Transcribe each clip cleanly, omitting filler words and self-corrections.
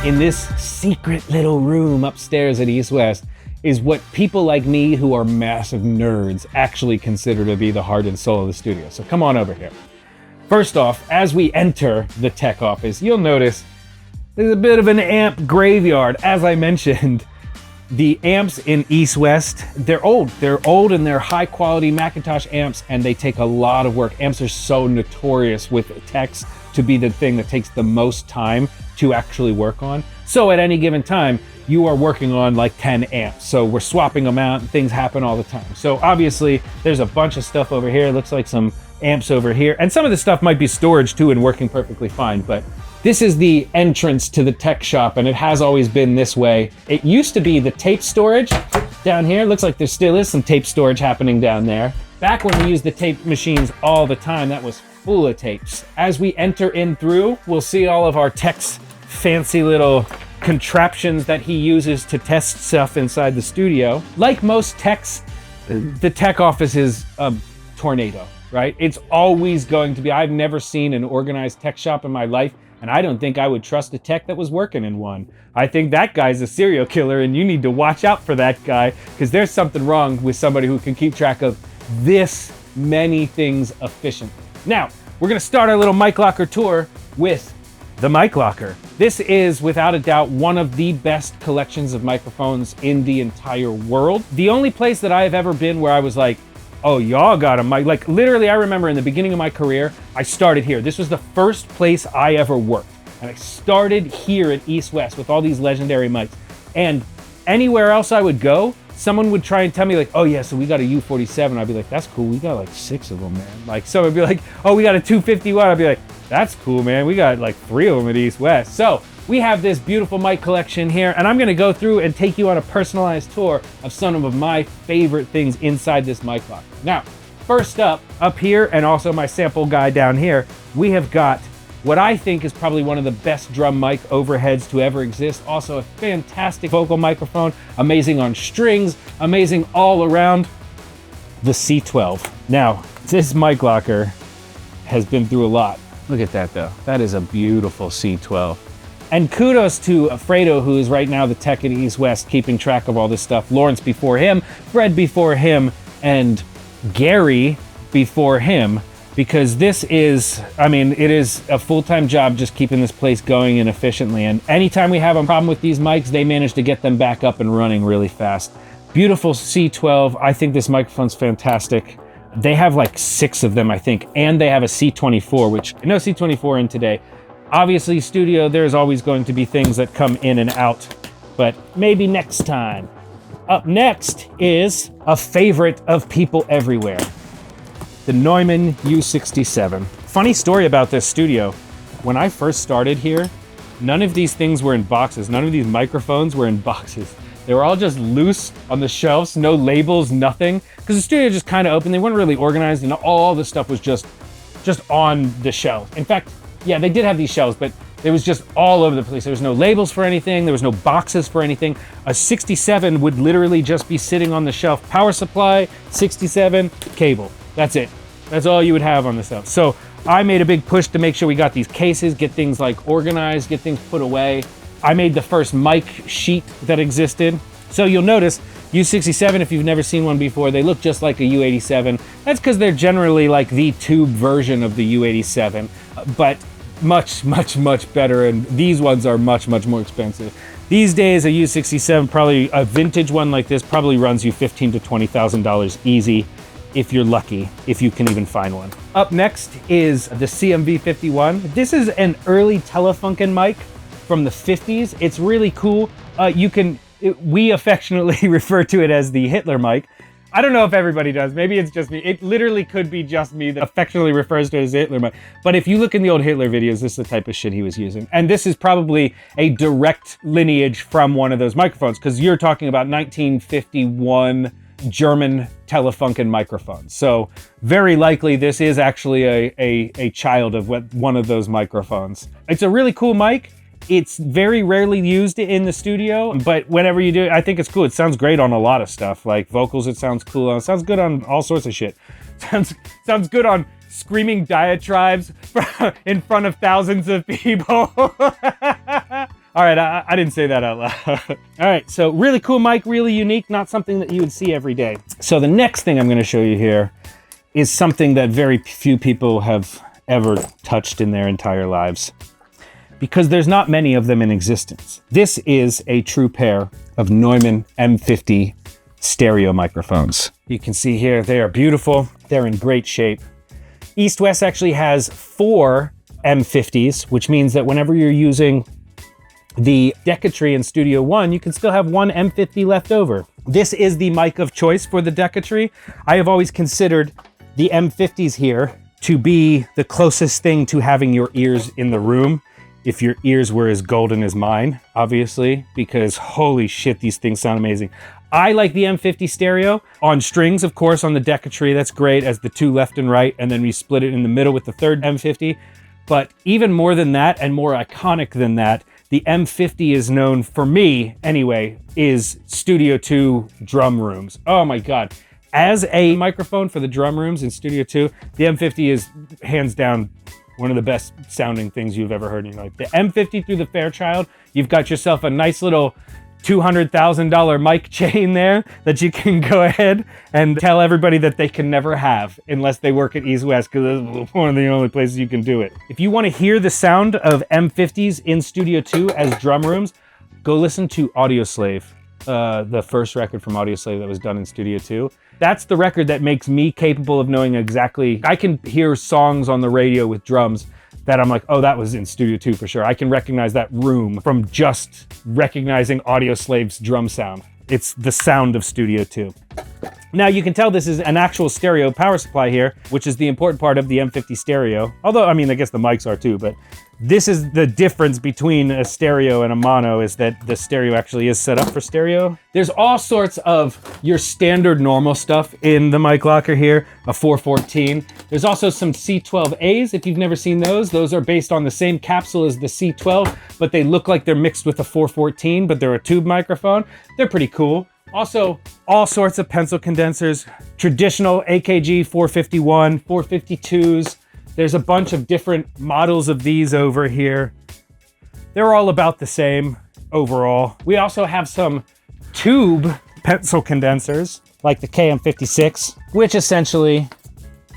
in this secret little room upstairs at EastWest is what people like me who are massive nerds actually consider to be the heart and soul of the studio. So come on over here. First off, as we enter the tech office, you'll notice there's a bit of an amp graveyard. As I mentioned, the amps in EastWest, they're old and they're high quality Macintosh amps, and they take a lot of work. Amps are so notorious with techs to be the thing that takes the most time to actually work on. So at any given time, you are working on like 10 amps. So we're swapping them out and things happen all the time. So obviously there's a bunch of stuff over here. It looks like some amps over here. And some of the stuff might be storage too and working perfectly fine, but this is the entrance to the tech shop, and it has always been this way. It used to be the tape storage down here. Looks like there still is some tape storage happening down there. Back when we used the tape machines all the time, that was full of tapes. As we enter in through, we'll see all of our tech's fancy little contraptions that he uses to test stuff inside the studio. Like most techs, the tech office is a tornado, right? It's always going to be. I've never seen an organized tech shop in my life, and I don't think I would trust a tech that was working in one. I think that guy's a serial killer, and you need to watch out for that guy, because there's something wrong with somebody who can keep track of this many things efficiently. Now, we're gonna start our little mic locker tour with the mic locker. This is, without a doubt, one of the best collections of microphones in the entire world. The only place that I have ever been where I was like, oh, y'all got a mic. Like literally, I remember in the beginning of my career, I started here. This was the first place I ever worked. And I started here at EastWest with all these legendary mics. And anywhere else I would go, someone would try and tell me like, oh yeah, so we got a U47. I'd be like, that's cool. We got like 6 of them, man. Like someone would be like, oh, we got a 251. I'd be like, that's cool, man. We got like 3 of them at EastWest. So we have this beautiful mic collection here, and I'm gonna go through and take you on a personalized tour of some of my favorite things inside this mic locker. Now, first up here, and also my sample guy down here, we have got what I think is probably one of the best drum mic overheads to ever exist. Also a fantastic vocal microphone, amazing on strings, amazing all around, the C12. Now, this mic locker has been through a lot. Look at that though. That is a beautiful C12. And kudos to Fredo, who is right now the tech at EastWest, keeping track of all this stuff. Lawrence before him, Fred before him, and Gary before him, because this is, I mean, it is a full-time job just keeping this place going and efficiently. And anytime we have a problem with these mics, they manage to get them back up and running really fast. Beautiful C12. I think this microphone's fantastic. They have like 6 of them, I think, and they have a C24, which no C24 in today. Obviously, studio, there's always going to be things that come in and out, but maybe next time. Up next is a favorite of people everywhere, the Neumann U67. Funny story about this studio. When I first started here, none of these things were in boxes. None of these microphones were in boxes. They were all just loose on the shelves, no labels, nothing. Because the studio just kind of open. They weren't really organized, and all the stuff was just on the shelf. In fact, yeah, they did have these shelves, but it was just all over the place. There was no labels for anything. There was no boxes for anything. A 67 would literally just be sitting on the shelf. Power supply, 67, cable. That's it. That's all you would have on the shelf. So I made a big push to make sure we got these cases, get things like organized, get things put away. I made the first mic sheet that existed. So you'll notice U67, if you've never seen one before, they look just like a U87. That's because they're generally like the tube version of the U87, but much, much, much better. And these ones are much, much more expensive. These days, a U67, probably a vintage one like this, probably runs you $15,000 to $20,000 easy, if you're lucky, if you can even find one. Up next is the CMV51. This is an early Telefunken mic from the 50s. It's really cool. We affectionately refer to it as the Hitler mic. I don't know if everybody does. Maybe it's just me. It literally could be just me that affectionately refers to it as the Hitler mic. But if you look in the old Hitler videos, this is the type of shit he was using. And this is probably a direct lineage from one of those microphones, because you're talking about 1951 German Telefunken microphones. So very likely this is actually a child of one of those microphones. It's a really cool mic. It's very rarely used in the studio, but whenever you do it, I think it's cool. It sounds great on a lot of stuff, like vocals. It sounds cool. It sounds good on all sorts of shit. Sounds good on screaming diatribes in front of thousands of people. All right, I didn't say that out loud. All right, so really cool mic, really unique, not something that you would see every day. So the next thing I'm going to show you here is something that very few people have ever touched in their entire lives, because there's not many of them in existence. This is a true pair of Neumann M50 stereo microphones. You can see here, they are beautiful. They're in great shape. EastWest actually has 4 M50s, which means that whenever you're using the Decatry in Studio One, you can still have 1 M50 left over. This is the mic of choice for the Decatry. I have always considered the M50s here to be the closest thing to having your ears in the room, if your ears were as golden as mine, obviously, because holy shit, these things sound amazing. I like the M50 stereo on strings, of course, on the Decatry. That's great, as the 2 left and right, and then we split it in the middle with the 3rd M50. But even more than that, and more iconic than that, the M50 is known, for me anyway, is Studio 2 drum rooms. Oh my God. As a microphone for the drum rooms in Studio 2, the M50 is hands down one of the best sounding things you've ever heard in your life. The M50 through the Fairchild, you've got yourself a nice little $200,000 mic chain there that you can go ahead and tell everybody that they can never have unless they work at EastWest, because it's one of the only places you can do it. If you want to hear the sound of M50s in Studio 2 as drum rooms, go listen to Audioslave, the first record from Audioslave that was done in Studio 2. That's the record that makes me capable of knowing exactly. I can hear songs on the radio with drums that I'm like, oh, that was in Studio 2 for sure. I can recognize that room from just recognizing Audioslave's drum sound. It's the sound of Studio 2. Now you can tell this is an actual stereo power supply here, which is the important part of the M50 stereo. Although, I mean, I guess the mics are too, but this is the difference between a stereo and a mono, is that the stereo actually is set up for stereo. There's all sorts of your standard normal stuff in the mic locker here, a 414. There's also some C12As, if you've never seen those. Those are based on the same capsule as the C12, but they look like they're mixed with a 414, but they're a tube microphone. They're pretty cool. Also, all sorts of pencil condensers, traditional AKG 451, 452s. There's a bunch of different models of these over here. They're all about the same overall. We also have some tube pencil condensers, like the KM56, which essentially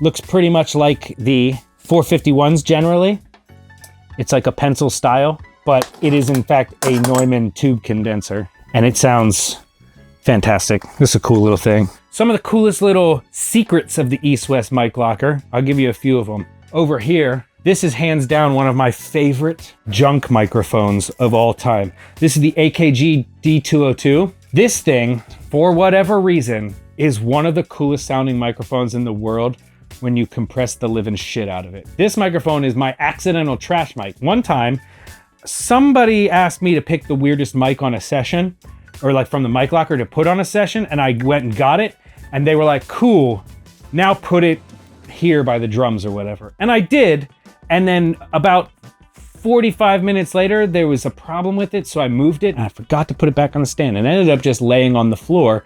looks pretty much like the 451s generally. It's like a pencil style, but it is in fact a Neumann tube condenser, and it sounds fantastic. This is a cool little thing. Some of the coolest little secrets of the EastWest mic locker, I'll give you a few of them. Over here, this is hands down one of my favorite junk microphones of all time. This is the AKG D202. This thing, for whatever reason, is one of the coolest sounding microphones in the world when you compress the living shit out of it. This microphone is my accidental trash mic. One time, somebody asked me to pick the weirdest mic on a session, or like from the mic locker to put on a session, and I went and got it, and they were like, cool, now put it here by the drums or whatever. And I did, and then about 45 minutes later, there was a problem with it, so I moved it, and I forgot to put it back on the stand, and ended up just laying on the floor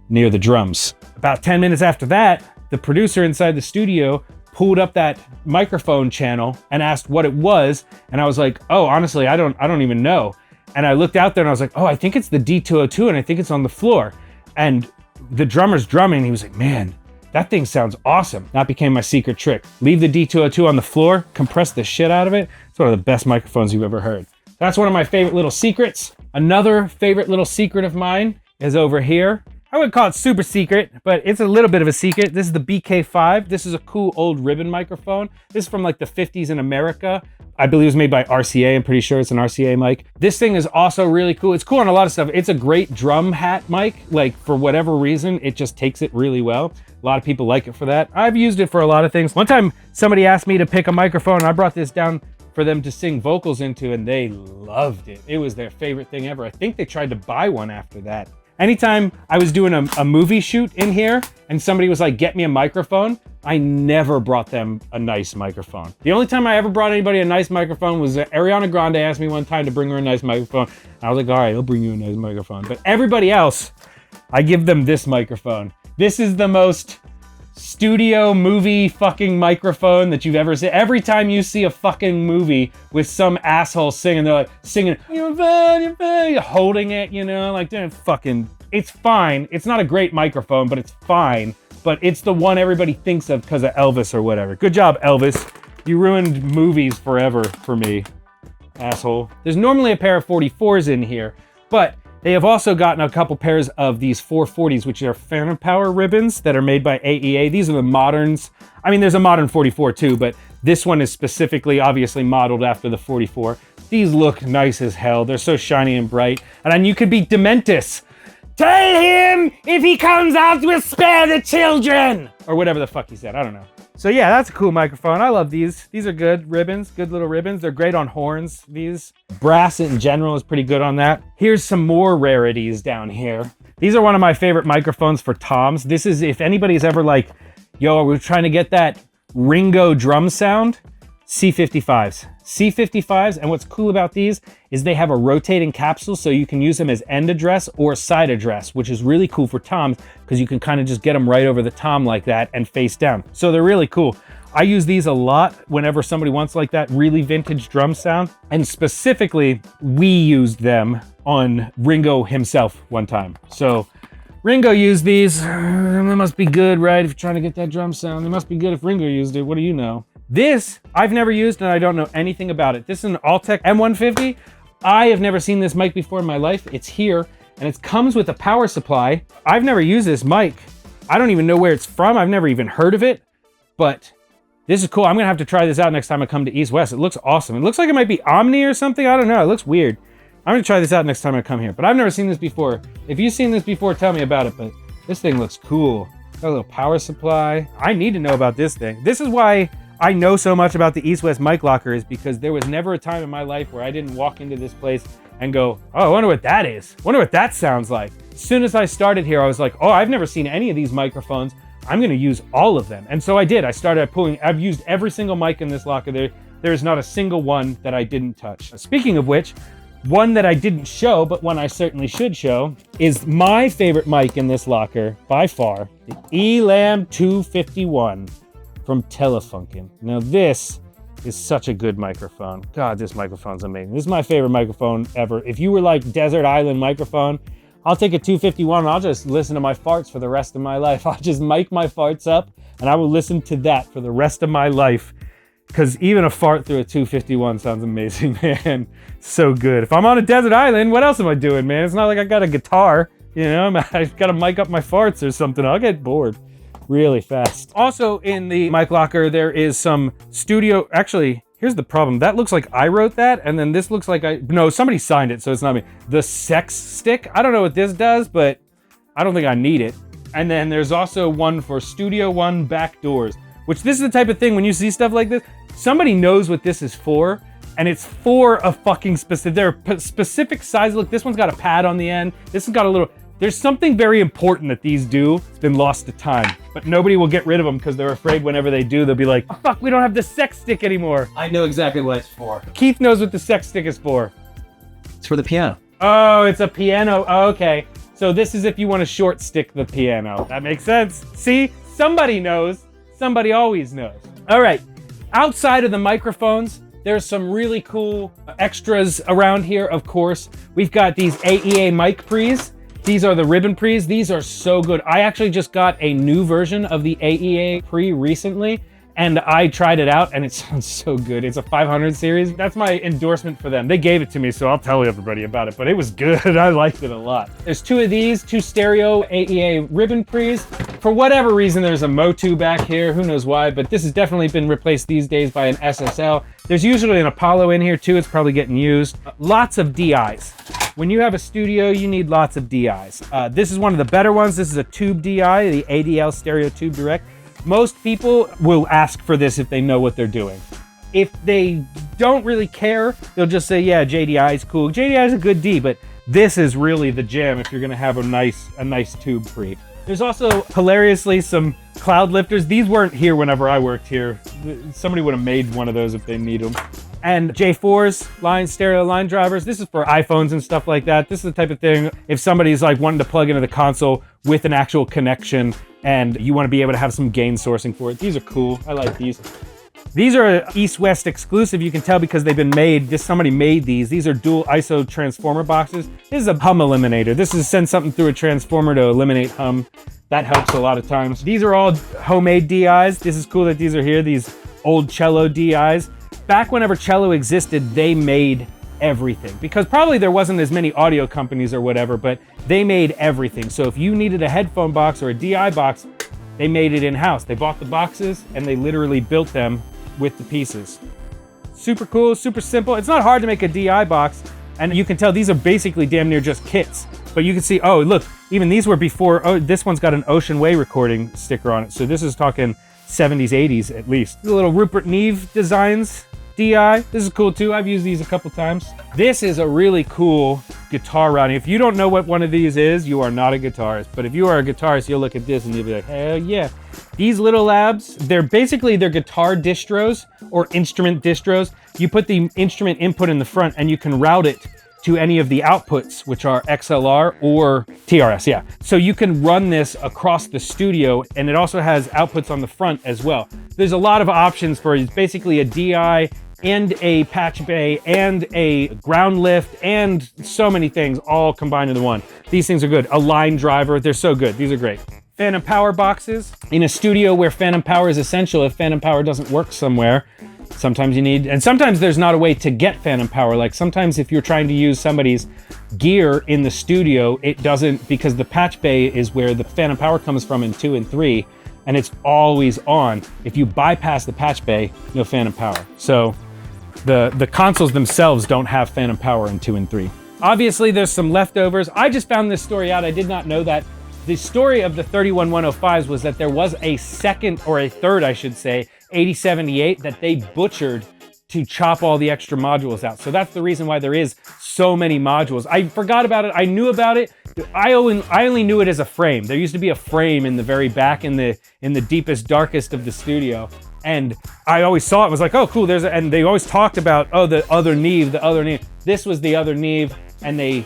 near the drums. About 10 minutes after that, the producer inside the studio pulled up that microphone channel and asked what it was, and I was like, oh, honestly, I don't even know. And I looked out there and I was like, oh, I think it's the D202, and I think it's on the floor. And the drummer's drumming, he was like, man, that thing sounds awesome. That became my secret trick. Leave the D202 on the floor, compress the shit out of it. It's one of the best microphones you've ever heard. That's one of my favorite little secrets. Another favorite little secret of mine is over here. I wouldn't call it super secret, but it's a little bit of a secret. This is the BK5. This is a cool old ribbon microphone. This is from like the 50s in America. I believe it was made by RCA. I'm pretty sure it's an RCA mic. This thing is also really cool. It's cool on a lot of stuff. It's a great drum hat mic. Like, for whatever reason, it just takes it really well. A lot of people like it for that. I've used it for a lot of things. One time, somebody asked me to pick a microphone, and I brought this down for them to sing vocals into, and they loved it. It was their favorite thing ever. I think they tried to buy one after that. Anytime I was doing a movie shoot in here and somebody was like, get me a microphone, I never brought them a nice microphone. The only time I ever brought anybody a nice microphone was Ariana Grande asked me one time to bring her a nice microphone. I was like, all right, I'll bring you a nice microphone. But everybody else, I give them this microphone. This is the most studio movie fucking microphone that you've ever seen. Every time you see a fucking movie with some asshole singing, they're like singing, you're fine, holding it, you know, like they're fucking, it's fine. It's not a great microphone, but it's fine. But it's the one everybody thinks of because of Elvis or whatever. Good job, Elvis. You ruined movies forever for me, asshole. There's normally a pair of 44s in here, but they have also gotten a couple pairs of these 440s, which are Phantom Power ribbons that are made by AEA. These are the moderns. I mean, there's a modern 44 too, but this one is specifically, obviously modeled after the 44. These look nice as hell. They're so shiny and bright. And then you could be Dementis. Tell him if he comes out, we'll spare the children! Or whatever the fuck he said, I don't know. So yeah, that's a cool microphone. I love these. These are good ribbons, good little ribbons. They're great on horns, these. Brass in general is pretty good on that. Here's some more rarities down here. These are one of my favorite microphones for toms. This is, if anybody's ever like, yo, we're trying to get that Ringo drum sound, C55s. C55s, and what's cool about these is they have a rotating capsule, so you can use them as end address or side address, which is really cool for toms because you can kind of just get them right over the tom like that and face down. So they're really cool. I use these a lot whenever somebody wants like that really vintage drum sound, and specifically we used them on Ringo himself one time. So Ringo used these. They must be good, right? If you're trying to get that drum sound, they must be good if Ringo used it. What do you know? This, I've never used and I don't know anything about it. This is an Altec M150. I have never seen this mic before in my life. It's here and it comes with a power supply. I've never used this mic. I don't even know where it's from. I've never even heard of it, but this is cool. I'm gonna have to try this out next time I come to East West. It looks awesome. It looks like it might be Omni or something. I don't know, it looks weird. I'm gonna try this out next time I come here, but I've never seen this before. If you've seen this before, tell me about it, but this thing looks cool. Got a little power supply. I need to know about this thing. This is why I know so much about the EastWest mic locker, is because there was never a time in my life where I didn't walk into this place and go, oh, I wonder what that is. Wonder what that sounds like. As soon as I started here, I was like, oh, I've never seen any of these microphones. I'm gonna use all of them. And so I did. I started pulling, I've used every single mic in this locker. There's not a single one that I didn't touch. Speaking of which, one that I didn't show, but one I certainly should show, is my favorite mic in this locker, by far, the Elam 251 from Telefunken. Now this is such a good microphone. God, this microphone's amazing. This is my favorite microphone ever. If you were like desert island microphone, I'll take a 251 and I'll just listen to my farts for the rest of my life. I'll just mic my farts up and I will listen to that for the rest of my life. Because even a fart through a 251 sounds amazing, man. So good. If I'm on a desert island, what else am I doing, man? It's not like I got a guitar, you know? I've got to mic up my farts or something. I'll get bored really fast. Also in the mic locker, there is some studio, actually, here's the problem. That looks like I wrote that, and then this looks like no, somebody signed it, so it's not me. The sex stick, I don't know what this does, but I don't think I need it. And then there's also one for Studio One back doors, which this is the type of thing when you see stuff like this, somebody knows what this is for, and it's for a fucking specific, there are specific size. Look, this one's got a pad on the end. This has got a little, there's something very important that these do. It's been lost to time, but nobody will get rid of them because they're afraid whenever they do, they'll be like, oh, fuck, we don't have the sex stick anymore. I know exactly what it's for. Keith knows what the sex stick is for. It's for the piano. Oh, it's a piano. Oh, okay. So this is if you want to short stick the piano. That makes sense. See, somebody knows. Somebody always knows. All right. Outside of the microphones, there's some really cool extras around here, of course. We've got these AEA mic pre's. These are the ribbon pre's. These are so good. I actually just got a new version of the AEA pre recently, and I tried it out, and it sounds so good. It's a 500 series. That's my endorsement for them. They gave it to me, so I'll tell everybody about it, but it was good. I liked it a lot. There's two of these, two stereo AEA ribbon pre's. For whatever reason, there's a Motu back here. Who knows why, but this has definitely been replaced these days by an SSL. There's usually an Apollo in here too. It's probably getting used. Lots of DIs. When you have a studio, you need lots of DIs. This is one of the better ones. This is a tube DI, the ADL Stereo Tube Direct. Most people will ask for this if they know what they're doing. If they don't really care, they'll just say, yeah, JDI is cool. JDI is a good D, but this is really the jam if you're gonna have a nice tube pre. There's also, hilariously, some cloud lifters. These weren't here whenever I worked here. Somebody would have made one of those if they need them. And J4s, stereo line drivers. This is for iPhones and stuff like that. This is the type of thing, if somebody's like wanting to plug into the console with an actual connection, and you want to be able to have some gain sourcing for it. These are cool. I like these. These are EastWest exclusive. You can tell because they've been made. Somebody made these. These are dual ISO transformer boxes. This is a hum eliminator. This is send something through a transformer to eliminate hum. That helps a lot of times. These are all homemade DIs. This is cool that these are here, these old cello DIs. Back whenever cello existed, they made everything, because probably there wasn't as many audio companies or whatever, but they made everything. So if you needed a headphone box or a DI box, they made it in-house. They bought the boxes and they literally built them with the pieces. Super cool, super simple. It's not hard to make a DI box, and you can tell these are basically damn near just kits. But you can see, oh, look, even these were before. Oh, this one's got an Ocean Way recording sticker on it. So this is talking 70s, 80s at least. The little Rupert Neve Designs DI. This is cool too. I've used these a couple times. This is a really cool guitar routing. If you don't know what one of these is, you are not a guitarist. But if you are a guitarist, you'll look at this and you'll be like, hell yeah. These little labs, they're guitar distros or instrument distros. You put the instrument input in the front and you can route it to any of the outputs, which are XLR or TRS, yeah. So you can run this across the studio, and it also has outputs on the front as well. There's a lot of options for it. It's basically a DI and a patch bay and a ground lift and so many things all combined into one. These things are good. A line driver, they're so good. These are great. Phantom power boxes. In a studio where phantom power is essential, if phantom power doesn't work somewhere, sometimes you need, and sometimes there's not a way to get phantom power. Like sometimes if you're trying to use somebody's gear in the studio, it doesn't, because the patch bay is where the phantom power comes from in 2 and 3, and it's always on. If you bypass the patch bay, no phantom power. So the consoles themselves don't have phantom power in 2 and 3. Obviously there's some leftovers. I just found this story out. I did not know that. The story of the 31105s was that there was a second, or a third, I should say, 8078 that they butchered to chop all the extra modules out. So that's the reason why there is so many modules. I forgot about it. I knew about it. I only knew it as a frame. There used to be a frame in the very back, in the deepest, darkest of the studio. And I always saw it, was like, oh, cool. And they always talked about, oh, the other Neve. This was the other Neve, and they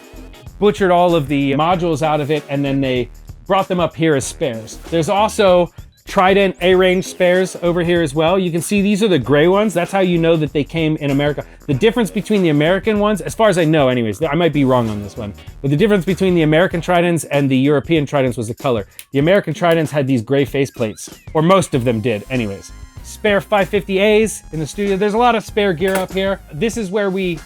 butchered all of the modules out of it, and then they brought them up here as spares. There's also Trident A-range spares over here as well. You can see these are the gray ones. That's how you know that they came in America. The difference between the American ones, as far as I know anyways, I might be wrong on this one, but the difference between the American Tridents and the European Tridents was the color. The American Tridents had these gray faceplates, or most of them did anyways. Spare 550As in the studio. There's a lot of spare gear up here. This is where we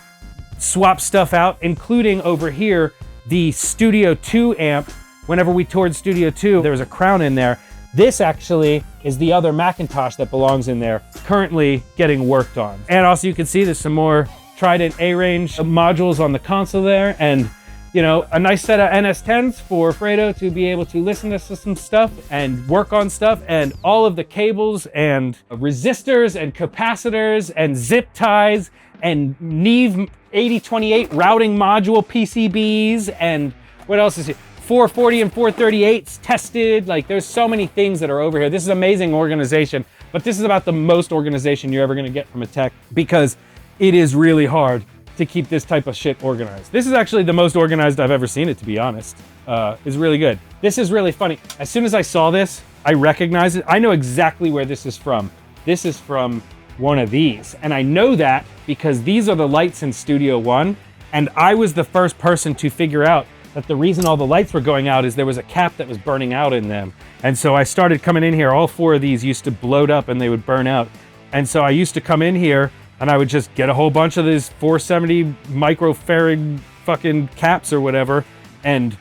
swap stuff out, including over here, the Studio 2 amp. Whenever we toured Studio 2, there was a crown in there. This actually is the other Macintosh that belongs in there, currently getting worked on. And also you can see there's some more Trident A-range modules on the console there, and you know, a nice set of NS10s for Fredo to be able to listen to some stuff and work on stuff, and all of the cables and resistors and capacitors and zip ties and Neve 8028 routing module PCBs, and what else is here? 440 and 438s tested. Like, there's so many things that are over here. This is amazing organization, but this is about the most organization you're ever gonna get from a tech, because it is really hard to keep this type of shit organized. This is actually the most organized I've ever seen it, to be honest. It's really good. This is really funny. As soon as I saw this, I recognized it. I know exactly where this is from. This is from one of these. And I know that because these are the lights in Studio One. And I was the first person to figure out that the reason all the lights were going out is there was a cap that was burning out in them. And so I started coming in here. All 4 of these used to bloat up and they would burn out. And so I used to come in here and I would just get a whole bunch of these 470 microfarad fucking caps or whatever and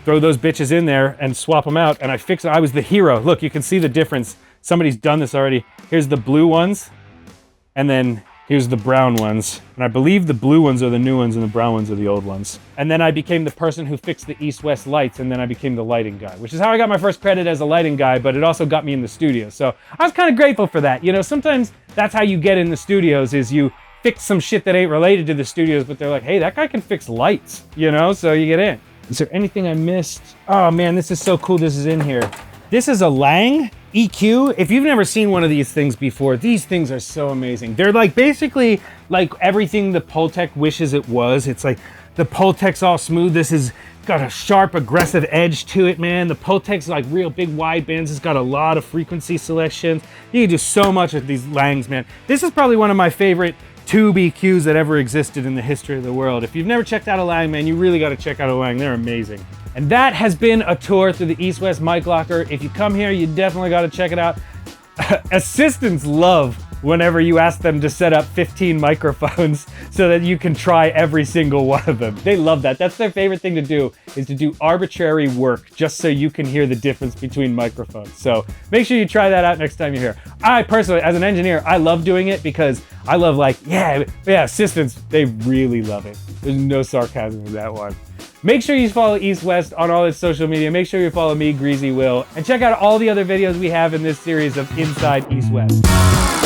throw those bitches in there and swap them out. And I fixed it. I was the hero. Look, you can see the difference. Somebody's done this already. Here's the blue ones, and then here's the brown ones. And I believe the blue ones are the new ones and the brown ones are the old ones. And then I became the person who fixed the East-West lights, and then I became the lighting guy, which is how I got my first credit as a lighting guy, but it also got me in the studio. So I was kind of grateful for that. You know, sometimes that's how you get in the studios, is you fix some shit that ain't related to the studios, but they're like, hey, that guy can fix lights, you know, so you get in. Is there anything I missed? Oh man, this is so cool this is in here. This is a Lang EQ. If you've never seen one of these things before, these things are so amazing. They're like basically like everything the Pultec wishes it was. It's like The Pultec's all smooth. This has got a sharp, aggressive edge to it, man. The Pultec's like real big wide bands. It's got a lot of frequency selections. You can do so much with these Langs, man. This is probably one of my favorite tube EQs that ever existed in the history of the world. If you've never checked out a Lang, man, you really got to check out a Lang. They're amazing. And that has been a tour through the EastWest mic locker. If you come here, you definitely got to check it out. Assistants love whenever you ask them to set up 15 microphones so that you can try every single one of them. They love that. That's their favorite thing to do, is to do arbitrary work just so you can hear the difference between microphones. So make sure you try that out next time you're here. I personally, as an engineer, I love doing it because I love like, yeah, assistants, they really love it. There's no sarcasm in that one. Make sure you follow EastWest on all its social media. Make sure you follow me, Greazy Wil, and check out all the other videos we have in this series of Inside EastWest.